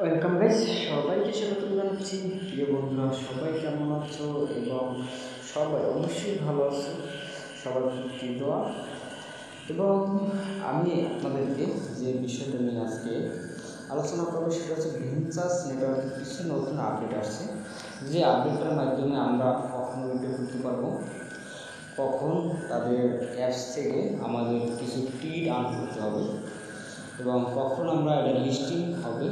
Welcome guys, সবাইকে স্বাগত জানাচ্ছি। প্রিয় বন্ধুরা, সবাই কেমন আছো? এবং সবাই অবশ্যই ভালো আছো। সবার প্রতি দোয়া। এবং আমি আপনাদেরকে যে বিষয়টা নিয়ে আজকে আলোচনা করবো সেটা হচ্ছে ভেঞ্চার্স নেটওয়ার্কের কিছু নতুন আপডেট আসছে। যে আপডেটটার মাধ্যমে আমরা কখন ভিডিও করতে পারবো, কখন তাদের অ্যাপস থেকে আমাদের কিছু টিড আর্ন করতে হবে এবং কখন আমরা এটা লিস্টিং হবে,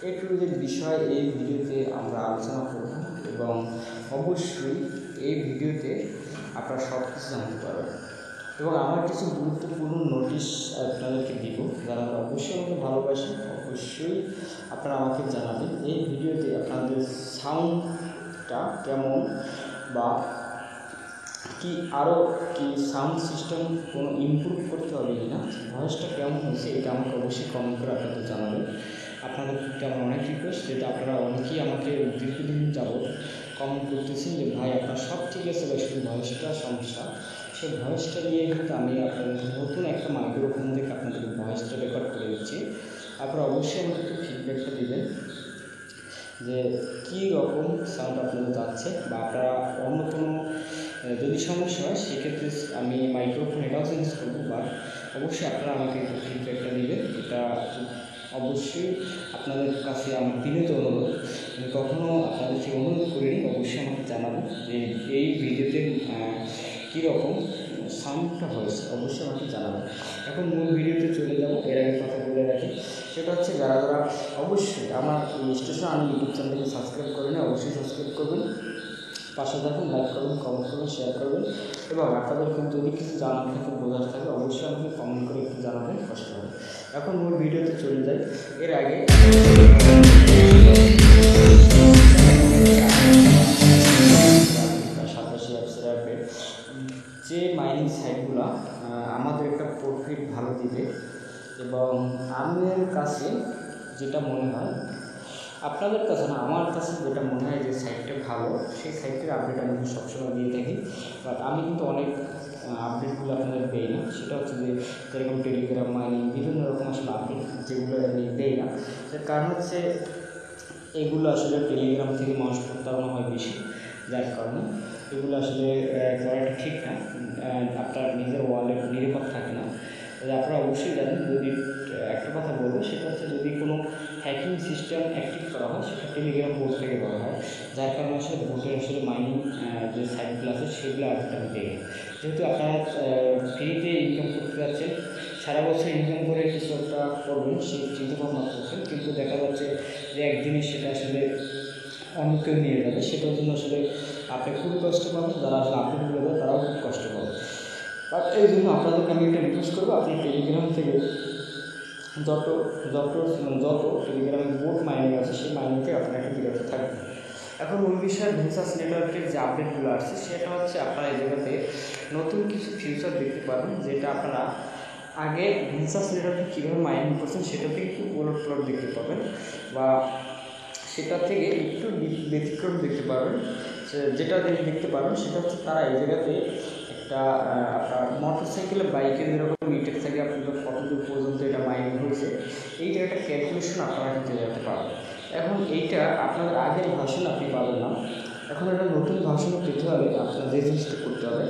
এই টু যে বিষয় এই ভিডিওতে আমরা আলোচনা করব। এবং অবশ্যই এই ভিডিওতে আপনারা সব কিছু জানতে পারবেন। এবং আমার কিছু গুরুত্বপূর্ণ নোটিশ আপনাদেরকে দিব। যারা অবশ্যই আমাকে ভালোবাসেন, অবশ্যই আপনারা আমাকে জানাবেন এই ভিডিওতে আপনাদের সাউন্ডটা কেমন, বা কি আরও কি সাউন্ড সিস্টেম কোনো ইমপ্রুভ করতে হবে কি না, ভয়েসটা কেমন হয়েছে, এটা আমাকে অবশ্যই কমেন্ট করে আপনাদের জানাবেন। আপনাদের প্রতি আমার অনেক রিকোয়েস্ট, যেটা আপনারা অনেকেই আমাকে দীর্ঘদিন যাবত কমেন্ট করতেছেন যে ভাই আপনার সব ঠিক আছে, বা শুধু ভয়েসটা সমস্যা। সেই ভয়েসটা নিয়ে কিন্তু আমি আপনাদের নতুন একটা মাইক্রোফোন থেকে আপনাদের ভয়েসটা রেকর্ড করে দিচ্ছি। আপনারা অবশ্যই আমাকে একটু ফিডব্যাকটা দেবেন যে কী রকম সাউন্ড আপনাদের যাচ্ছে, বা আপনারা অন্য কোনো যদি সমস্যা হয় সেক্ষেত্রে আমি মাইক্রোফোন এটাও চেঞ্জ করবো। বা অবশ্যই আপনারা আমাকে একটু ফিডব্যাকটা দেবেন। এটা অবশ্যই আপনাদের কাছে আমার বিনীত অনুরোধ। আমি কখনও আপনাদের থেকে অনুরোধ করিনি, অবশ্যই আমাকে জানাবেন যে এই ভিডিওতে কীরকম সাউন্ডটা হয়েছে, অবশ্যই আমাকে জানাবেন। এখন মূল ভিডিওতে চলে যাব। এর আগে কথা বলে রাখি, সেটা হচ্ছে যারা যারা অবশ্যই আমার স্টেশন আমি ইউটিউব চ্যানেলকে সাবস্ক্রাইব করেন, অবশ্যই সাবস্ক্রাইব করবেন, পাশে থাকুন, লাইক করবেন, কমেন্ট করবেন, শেয়ার করবেন। এবং আপনাদের যদি কিছু জানার থাকে, বোঝার থাকে, অবশ্যই আমাকে কমেন্ট করে একটু জানাবেন, কষ্ট হবে। এখন মূল ভিডিওতে চলে যাই। এর আগে সাতাশি অ্যাপসের আপডেট, যে মাইনিং সাইটগুলো আমাদের একটা প্রফিট ভালো দিবে এবং আমার কাছে যেটা মনে হয়, আপনাদের কাছে না, আমার কাছে যেটা মনে হয় যে সাইটটা ভালো, সেই সাইটের আপডেট আমি সবসময় দিয়ে থাকি। বাট আমি কিন্তু অনেক আপডেটগুলো আপনাদের দেই না। সেটা হচ্ছে যে যেরকম টেলিগ্রাম মাইনিং, বিভিন্ন রকম আসলে আপডেট যেগুলো আমি দেই না। তার কারণ হচ্ছে এগুলো আসলে টেলিগ্রাম থেকে মানুষ প্রতারণা হয় বেশি, যার কারণে এগুলো আসলে করাটা ঠিক না। আপনার নিজের ওয়ালেট নিরাপদ থাকে না। আপনারা অবশ্যই জানেন। যদি একটা কথা বলবো, সেটা হচ্ছে যদি কোনো হ্যাকিং সিস্টেম অ্যাক্টিভ করা হয়, সেটা টেলিগ্রাম বোর্ড থেকে করা হয়, যার কারণে আসলে বোর্ডের আসলে মাইনিং যে সাইটগুলো আছে সেগুলো আপডেট আমি দেই। যেহেতু আপনারা ফ্রিতে ইনকাম করতে যাচ্ছেন, সারা বছর ইনকাম করে কিছু একটা করবেন সেই চিন্তাভাবনা করছেন, কিন্তু দেখা যাচ্ছে যে একদিনে সেটা আসলে অন্য কেউ নিয়ে যাবে, সেটার জন্য আসলে আপনি খুব কষ্ট পাবেন, যারা আসলে আপডেট করে দেয় তারাও খুব কষ্ট পাবে। বাট এই জন্য আপনাদেরকে আমি একটা রিকোয়েস্ট করবো, আপনি টেলিগ্রাম থেকে যত যত যত টেলিগ্রামের বোট মাইনিং আছে সেই মাইনিং থেকে আপনারা একটু বিরত থাকবেন। এখন মূল বিষয় ভেঞ্চার্স নেটওয়ার্কের যে আপডেটগুলো আসছে, সেটা হচ্ছে আপনারা এই জায়গাতে নতুন কিছু ফিউচার দেখতে পাবেন, যেটা আপনারা আগে ভেঞ্চার্স নেটওয়ার্কে কীভাবে মাইনিং করছেন সেটা থেকে একটু ওলট প্লট দেখতে পাবেন, বা সেটা থেকে একটু ব্যতিক্রম দেখতে পারবেন। যেটা দেখতে পারবেন সেটা হচ্ছে তারা এই জায়গাতে একটা আপনার মোটর সাইকেলে বাইকের যেরকম মিটার থাকে, আপনাদের কতদূর পর্যন্ত এটা মাইনিং হয়েছে, এইটা একটা ক্যালকুলেশন আপনারা কিন্তু যেতে পারবেন। এখন এইটা আপনাদের আগের ভার্সন আপনি পাবেন না, এখন একটা নতুন ভার্সন পেতে হলে আপনার যে জিনিসটা করতে হবে,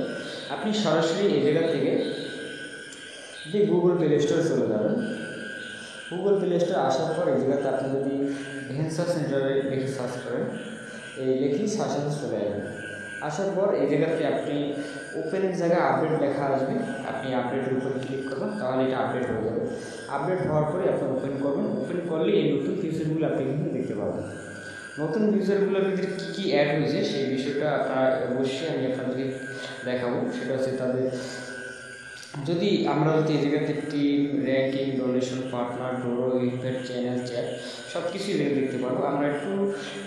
আপনি সরাসরি এই জায়গা থেকে যে গুগল প্লে স্টোরে চলে যাবেন। গুগল প্লে স্টোরে আসার পর এই জায়গাতে আপনি যদি ভেঞ্চার্স নেটওয়ার্কে লিখে সার্চ করেন, এই লিখেই সার্চ চলে যাবেন। আসার পর এই জায়গাতে আপনি ওপেনের জায়গায় আপডেট লেখা আসবে, আপনি আপডেটের উপরে ক্লিক করবেন, তাহলে এটা আপডেট হয়ে যাবে। আপডেট হওয়ার পরে আপনি ওপেন করবেন, ওপেন করলে এই নতুন ফিচারগুলো আপনি কিন্তু দেখতে পাবেন। নতুন ফিচারগুলোর ভিতরে কী কী অ্যাড হয়েছে সেই বিষয়টা আপনারা অবশ্যই আমি আপনাদেরকে দেখাবো। সেটা হচ্ছে তাদের যদি আমরা যদি এই জায়গাতে টিম, র্যাঙ্কিং, ডোনেশন, পার্টনার, ডোরো, ইনভাইট, চ্যানেল, চ্যাট সব কিছুই দেখতে পারবো। আমরা একটু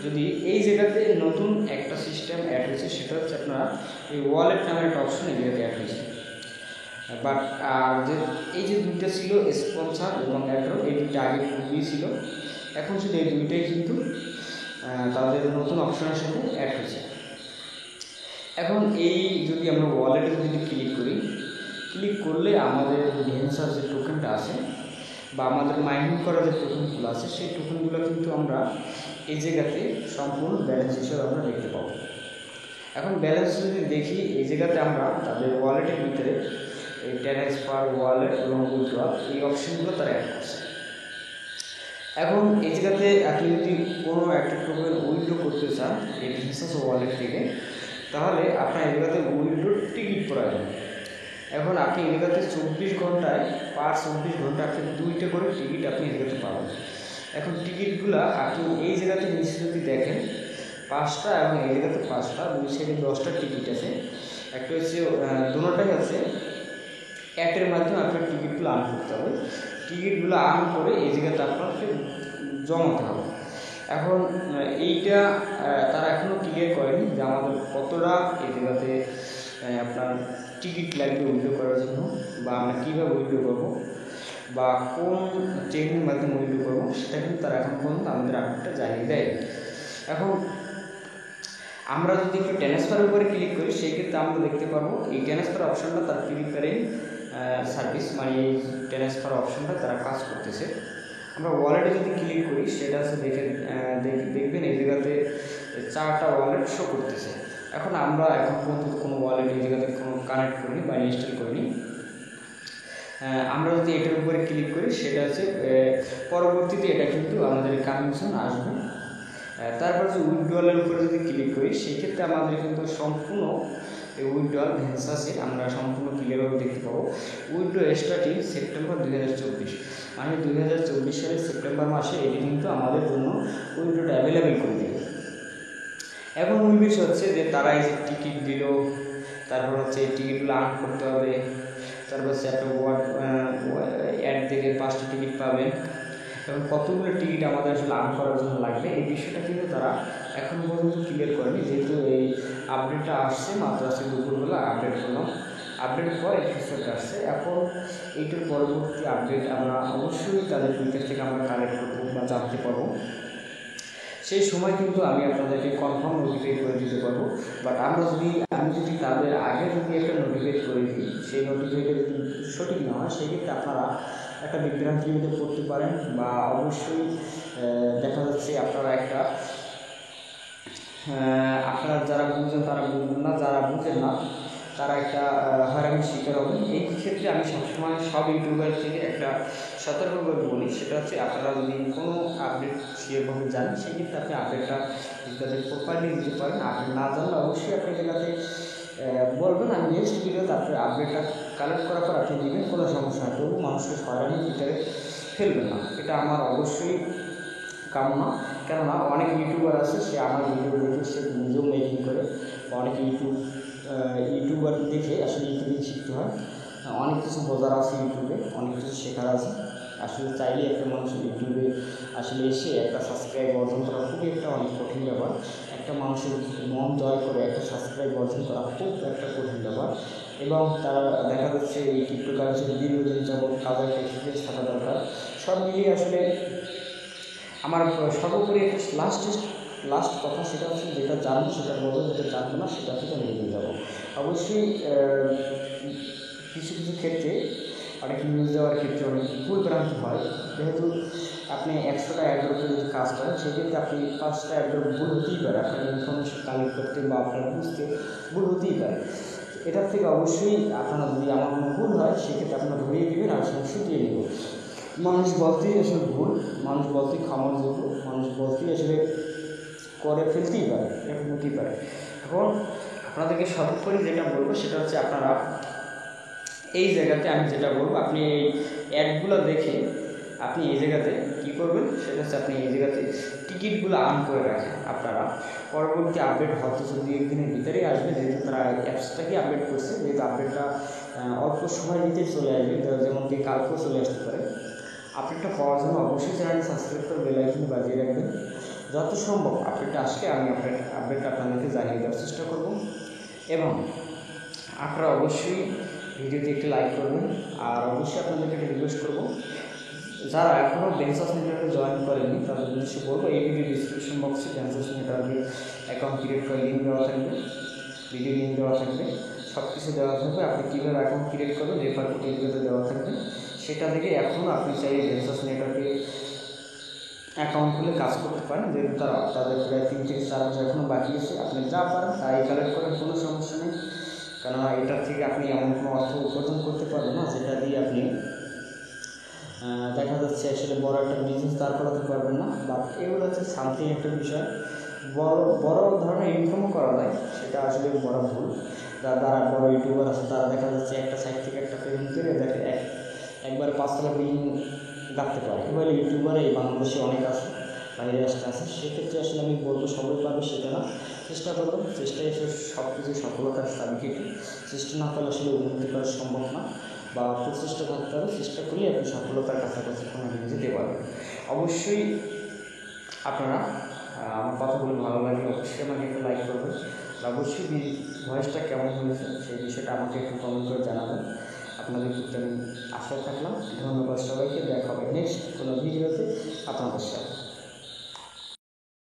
যদি এই জায়গাতে নতুন একটা সিস্টেম অ্যাড হয়েছে, সেটা হচ্ছে আপনারা এই ওয়ালেট নামের একটা অপশন এই জায়গাতে অ্যাড হয়েছে। বাট আর যে এই যে দুইটা ছিল স্পন্সার এবং অ্যাড্রো, এই দুইটা আগে খুবই ছিল, এখন শুধু এই দুইটাই কিন্তু তাদের নতুন অপশনের সাথে অ্যাড হয়েছে। এখন এই যদি আমরা ওয়ালেটে যদি ক্লিক করি, ক্লিক করলে আমাদের ভেঞ্চার যে টোকেনটা আছে বা আমাদের মাইনিং করা যে টোকেনগুলো আছে সেই টোকেনগুলো কিন্তু আমরা এই জায়গাতে সম্পূর্ণ ব্যালেন্স হিসেবে আমরা দেখতে পাবো। এখন ব্যালেন্স যদি দেখি এই জায়গাতে আমরা তাদের ওয়ালেটের ভিতরে এই ট্রান্সফার ওয়ালেট এবং উইথড্রল এই অপশনগুলো তারা অ্যাড করছে। এখন এই জায়গাতে আপনি যদি কোনো একটা টোকেন উইথড্র করতে চান এই ভিনসাস ওয়ালেট থেকে, তাহলে আপনার এই জায়গাতে উইথড্র টিকিট প্রয়োজন। এখন আপনি এই জায়গাতে 24 ঘন্টায় পার 24 ঘন্টা আপনি 2টা করে টিকিট আপনি এই জায়গাতে পাবেন। এখন টিকিটগুলো আপনি এই জায়গাতে নিচে যদি দেখেন 5টা এবং এই জায়গাতে 5টা, দুই সাইডে 10টা টিকিট আছে। একটা হচ্ছে দুটোটাই আছে অ্যাপের মাধ্যমে আপনার টিকিটগুলো আর্ন করতে হবে। টিকিটগুলো আর্ন করে এই জায়গাতে আপনাকে জমাতে হবে। এখন এইটা তারা এখনও ক্লিয়ার করেনি যে আমাদের কতটা এই জায়গাতে আপনার টিকিট লাগবে উইথড্র করার জন্য, বা আমরা কীভাবে উইথড্র করবো বা কোন চেইনের মাধ্যমে উইথড্র করবো সেটা কিন্তু তারা এখন পর্যন্ত আমাদের আপডেটটা জানিয়ে দেয়। এখন আমরা যদি একটু ট্রান্সফারের উপরে ক্লিক করি সেক্ষেত্রে আমরা দেখতে পারবো এই ট্রান্সফার অপশনটা তার প্রিপেয়ারিং সার্ভিস, মানে এই ট্রান্সফার অপশনটা তারা কাজ করতেছে। আমরা ওয়ালেটে যদি ক্লিক করি সেটা হচ্ছে দেখবেন এই জায়গাতে 4টা ওয়ালেট শো করতেছে। এখন আমরা এখন পর্যন্ত কোনো ওয়ালেট এই জায়গাতে কোনো কানেক্ট করিনি বা ইনস্টল করিনি। আমরা যদি এটার উপরে ক্লিক করি সেটা হচ্ছে পরবর্তীতে এটা কিন্তু আমাদের কানেকশন আসবে। তারপর যে উইথড্রলের উপরে যদি ক্লিক করি সেক্ষেত্রে আমাদের কিন্তু সম্পূর্ণ এই উইথড্রল ভেনসাসে আমরা সম্পূর্ণ ক্লিয়ারভাবে দেখতে পাবো। উইথড্র স্টার্টিং সেপ্টেম্বর 2024, মানে 2024 সালের সেপ্টেম্বর মাসে এটি কিন্তু আমাদের জন্য উইথড্রটা অ্যাভেলেবেল করে দেবে। এখন মূল বিষয় হচ্ছে যে তারা এই যে টিকিট দিল, তারপর হচ্ছে এই টিকিটগুলো আর্ন করতে হবে, তারপর হচ্ছে একটা অ্যাড থেকে 5টা টিকিট পাবেন এবং কতগুলো টিকিট আমাদের আসলে আর্ন করার জন্য লাগবে এই বিষয়টা কিন্তু তারা এখন পর্যন্ত ক্লিয়ার করেনি। যেহেতু এই আপডেটটা আসছে মাত্র আজকে দুপুরবেলা আপডেট করলাম, আপডেট পর এপিসোড আসছে। এখন এইটার পরবর্তী আপডেট আমরা অবশ্যই তাদের টুইটার থেকে আমরা কালেক্ট করবো বা জানতে পারবো। সেই সময় কিন্তু আমি আপনাদেরকে কনফার্ম নোটিফাই করে দিতে পারবো। বাট আমি যদি তাদের আগে যদি একটা নোটিফাই করে দিই, সেই নোটিফাইটা যদি সঠিক না হয় সেক্ষেত্রে আপনারা একটা বিভ্রান্তির মধ্যে পড়তে পারেন, বা অবশ্যই দেখা যাচ্ছে আপনারা যারা বুঝেন তারা বুঝবেন না, যারা বুঝেন না তারা একটা হয়রানির শিকার হবেন। এই ক্ষেত্রে আমি সবসময় সব ইউটিউবার থেকে একটা সতর্কভাবে বলি, সেটা হচ্ছে আপনারা যদি কোনো আপডেট সেভাবে জানেন সেক্ষেত্রে আপনি আপডেটটা যাতে প্রপারলি দিতে পারেন। আপনি না জানলে অবশ্যই আপনি যেটাতে বলবেন, আমি নেক্সট ভিডিওতে আপনার আপডেটটা কালেক্ট করার পর আপনি দিবেন, কোনো সমস্যা না। তবু মানুষকে হয়রানির ভিতরে ফেলবেন না, এটা আমার অবশ্যই কামনা। কেননা অনেক ইউটিউবার আছে সে আমার ভিডিও দেখে সে নিজেও মেকিং করে, অনেক ইউটিউবার দেখে আসলে ইউটিউবে শিখতে হয়। অনেক কিছু বোঝার আছে ইউটিউবে, অনেক কিছু শেখার আছে। আসলে চাইলে একটা মানুষ ইউটিউবে আসলে এসে একটা সাবস্ক্রাইব অর্জন করা খুবই একটা অনেক কঠিন ব্যাপার। একটা মানুষের মন জয় করে একটা সাবস্ক্রাইব অর্জন করা খুব একটা কঠিন ব্যাপার। এবং তারা দেখা যাচ্ছে এই ক্রিপ্টোকারেন্সির দীর্ঘদিন যাবৎ কাজের এক্সপিরিয়েন্স থাকা দরকার। সব মিলিয়ে আসলে আমার সর্বোপরি একটা লাস্ট কথা, সেটা হচ্ছে যেটা জানবো সেটা বলবো, যেটা জানবো না সেটা থেকে নিয়ে যাবো। অবশ্যই কিছু ক্ষেত্রে অনেক নিউজ দেওয়ার ক্ষেত্রে অনেক ভুল ভ্রান্তি হয়। যেহেতু আপনি 100টা অ্যাড্রপে যদি কাজ করেন সেক্ষেত্রে আপনি 5টা অ্যাড্রপ ভুল হতেই পারে, আপনার ইনফরমেশন কালেক্ট করতে বা আপনার বুঝতে ভুল হতেই পারে। এটার থেকে অবশ্যই আপনারা যদি আমার কোনো ভুল হয় সেক্ষেত্রে আপনারা ধরিয়ে দেবেন আর সমস্যা দিয়ে দেবো। মানুষ বলতেই আসলে ভুল, মানুষ বলতেই খামার যোগ্য, মানুষ বলতেই আসলে করে ফেলতেই পারে, এরকম হতেই পারে। এখন আপনাদেরকে সর্বোপরি যেটা বলবো সেটা হচ্ছে আপনারা এই জায়গাতে আমি যেটা বলবো, আপনি এই অ্যাডগুলো দেখে আপনি এই জায়গাতে কী করবেন সেটা হচ্ছে আপনি এই জায়গাতে টিকিটগুলো আর্ন করে রাখেন। আপনারা পরবর্তী আপডেট হয়তো 2-1 দিনের ভিতরেই আসবে, যেহেতু তারা অ্যাপসটাকে আপডেট করছে, যেহেতু আপডেটটা অল্প সময়ের ভিতরে চলে আসবে, যেমন কি কালকেও চলে আসতে পারে। আপডেটটা পাওয়ার জন্য অবশ্যই চ্যানেলটি সাবস্ক্রাইব করে বেল আইকন বাজিয়ে রাখবেন। যত সম্ভব আপডেটটা আসলে আমি আপডেটটা আপনাদেরকে জানিয়ে দেওয়ার চেষ্টা করব। এবং আপনারা অবশ্যই ভিডিওতে একটি লাইক করবেন। আর অবশ্যই আপনাদেরকে একটা রিকোয়েস্ট করবো, যারা এখনও ভেনসাস নেটওয়ার্কে জয়েন করেননি তাদের উদ্দেশ্যে বলবো, এই ভিডিও ডিসক্রিপশন বক্সে ভেনসাস নেটওয়ার্কের অ্যাকাউন্ট ক্রিয়েট করে লিঙ্ক দেওয়া থাকবে, ভিডিও লিঙ্ক দেওয়া থাকবে, সব কিছু দেওয়া থাকবে। আপনি কীভাবে অ্যাকাউন্ট ক্রিয়েট করবেন রেফার কোড এই ভিডিওতে দেওয়া থাকবে, সেটা থেকে এখনও আপনি চাইলে ভেঞ্চার্স নেটওয়ার্কে অ্যাকাউন্ট খুলে কাজ করতে পারেন। যেহেতু তাদের প্রায় 3 থেকে 4 হাজার এখনও বাকি আছে, আপনি যা পারেন তাই কালেক্ট করেন, কোনো সমস্যা নেই। কেননা এটার থেকে আপনি এমন কোনো অর্থ উপার্জন করতে পারবেন না যেটা দিয়ে আপনি দেখা যাচ্ছে আসলে বড় একটা বিজনেস দাঁড় করাতে পারবেন না। বাট এগুলো হচ্ছে সামথিং একটা বিষয়, বড় ধরনের ইনকামও করা যায়, সেটা আসলে বড় ভুল। যারা বড় ইউটিউবার আছে তারা দেখা যাচ্ছে একটা সাইট থেকে একটা পেমেন্ট করে দেখে একবার 5 তলা বিল্ডিং গাঁথতে পারে। এবার ইউটিউবার এই বাংলাদেশে অনেক আছে, বাইরে আসতে আছে। সেক্ষেত্রে আসলে আমি বলবো সবাই পারবে সেটা না, চেষ্টা করবেন। চেষ্টায় এসে সব কিছু সফলতার চাবিকাঠি। চেষ্টা না করলে আসলে উন্নতি করা সম্ভব না, বা প্রচেষ্টা করতে হবে। চেষ্টা করলে আপনি সফলতার কাছাকাছি কোনো দিন যেতে পারবেন। অবশ্যই আপনারা আমার কথাগুলো ভালো লাগলে অবশ্যই আমাকে একটু লাইক করবেন, অবশ্যই ভয়েসটা কেমন হয়েছে সেই বিষয়টা আমাকে একটু কমেন্ট করে জানাবেন। আপনাদের প্রতি আমি আশা থাকলাম। ধন্যবাদ সবাইকে। দেখা হবে নেক্সট কোনো ভিডিওতে আপনাদের সাথে।